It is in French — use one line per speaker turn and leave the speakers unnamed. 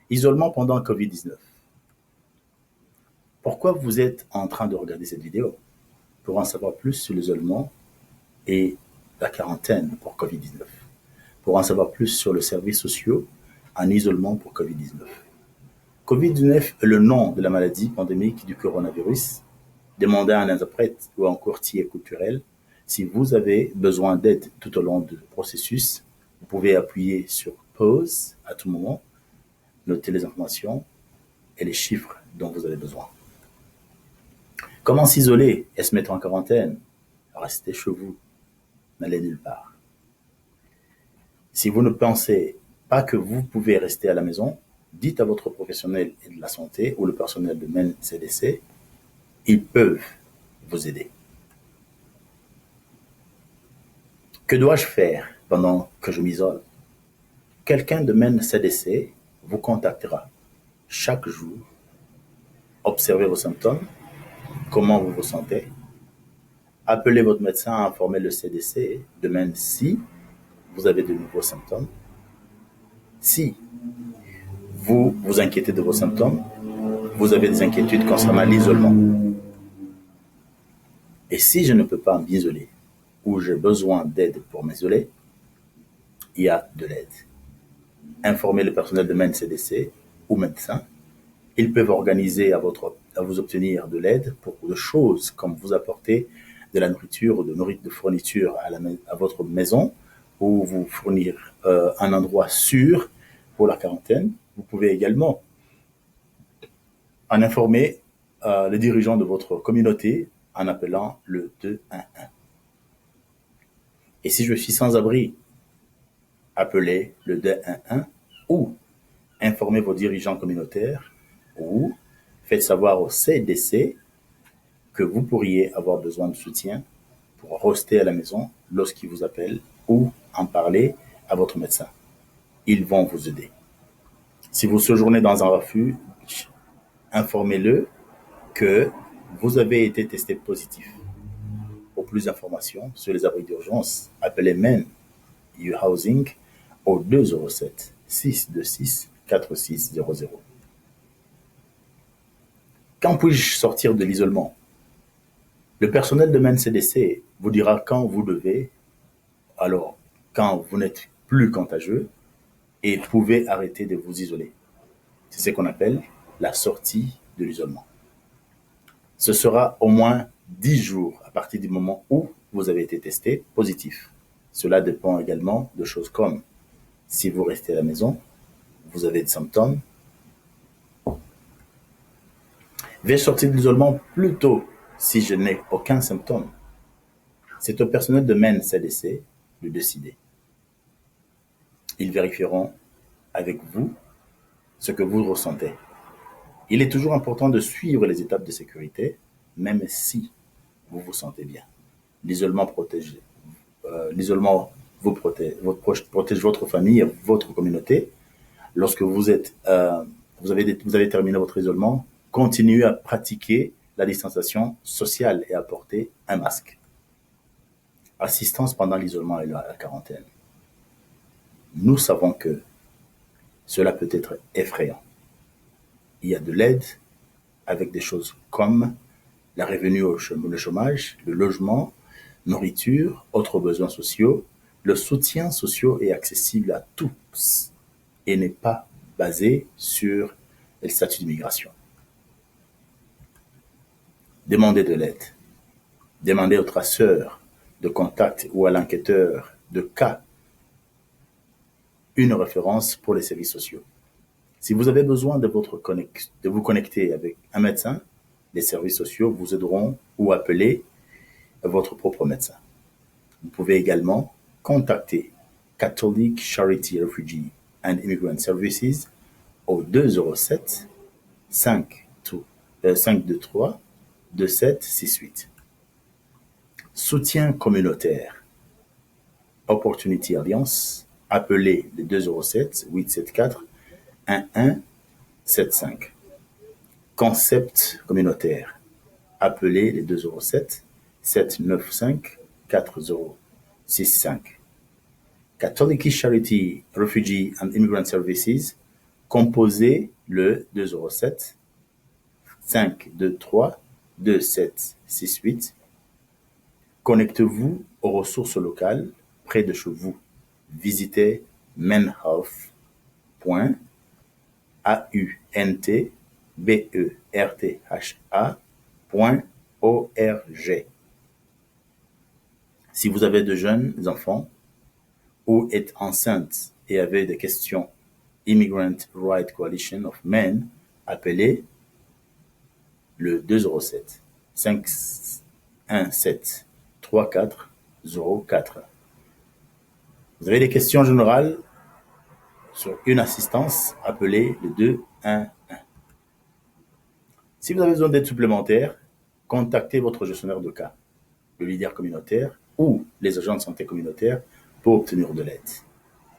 Isolement pendant Covid-19. Pourquoi vous êtes en train de regarder cette vidéo? Pour en savoir plus sur l'isolement et la quarantaine pour Covid-19. Pour en savoir plus sur les services sociaux en isolement pour Covid-19. Covid-19 est le nom de la maladie pandémique du coronavirus. Demandez à un interprète ou à un courtier culturel si vous avez besoin d'aide tout au long du processus. Vous pouvez appuyer sur pause à tout moment, noter les informations et les chiffres dont vous avez besoin. Comment s'isoler et se mettre en quarantaine? Restez chez vous, n'allez nulle part. Si vous ne pensez pas que vous pouvez rester à la maison, dites à votre professionnel de la santé ou le personnel de MenCDC, ils peuvent vous aider. Que dois-je faire pendant que je m'isole? Quelqu'un de MenCDC vous contactera chaque jour. Observez vos symptômes, comment vous vous sentez. Appelez votre médecin à informer le CDC de même si vous avez de nouveaux symptômes. Si vous vous inquiétez de vos symptômes, vous avez des inquiétudes concernant l'isolement. Et si je ne peux pas m'isoler ou j'ai besoin d'aide pour m'isoler, il y a de l'aide. Informez le personnel de MenCDC ou médecin. Ils peuvent organiser à vous obtenir de l'aide pour de choses comme vous apporter de la nourriture ou de fourniture à votre maison ou vous fournir un endroit sûr pour la quarantaine. Vous pouvez également en informer les dirigeants de votre communauté en appelant le 211. Et si je suis sans abri, appelez le 211 ou informez vos dirigeants communautaires ou faites savoir au CDC que vous pourriez avoir besoin de soutien pour rester à la maison lorsqu'ils vous appellent ou en parler à votre médecin. Ils vont vous aider. Si vous séjournez dans un refuge, informez-le que vous avez été testé positif. Pour plus d'informations sur les abris d'urgence, appelez Men U Housing au 207 626 4600. Quand puis-je sortir de l'isolement? Le personnel de MenCDC vous dira quand vous devez, alors quand vous n'êtes plus contagieux et pouvez arrêter de vous isoler. C'est ce qu'on appelle la sortie de l'isolement. Ce sera au moins 10 jours à partir du moment où vous avez été testé positif. Cela dépend également de choses comme si vous restez à la maison, vous avez des symptômes. Vais-je sortir de l'isolement plus tôt si je n'ai aucun symptôme? C'est au personnel de MenCDC de décider. Ils vérifieront avec vous ce que vous ressentez. Il est toujours important de suivre les étapes de sécurité, même si vous vous sentez bien. L'isolement protège, l'isolement protège votre famille et votre communauté. Lorsque vous avez terminé votre isolement, continuez à pratiquer la distanciation sociale et à porter un masque. Assistance pendant l'isolement et la quarantaine. Nous savons que cela peut être effrayant. Il y a de l'aide avec des choses comme la revenu le chômage, le logement, nourriture, autres besoins sociaux. Le soutien social est accessible à tous et n'est pas basé sur le statut d'immigration. Demandez de l'aide. Demandez au traceur de contact ou à l'enquêteur de cas une référence pour les services sociaux. Si vous avez besoin de vous connecter avec un médecin, les services sociaux vous aideront ou appeler votre propre médecin. Vous pouvez également contacter Catholic Charity Refugee and Immigrant Services au 207 523 2768. Soutien communautaire. Opportunity Alliance. Appelez le 207 874 1175. Concept communautaire. Appelez les 207 795 4065. Catholic Charity Refugee and Immigrant Services composez le 207 523 2768. Connectez-vous aux ressources locales près de chez vous. Visitez menhaus.org. Si vous avez de jeunes enfants ou êtes enceinte et avez des questions, Immigrant Rights Coalition of Men, appelez le 207 517 3404. Vous avez des questions générales sur une assistance, appelez le 211. Si vous avez besoin d'aide supplémentaire, contactez votre gestionnaire de cas, le leader communautaire ou les agents de santé communautaire pour obtenir de l'aide.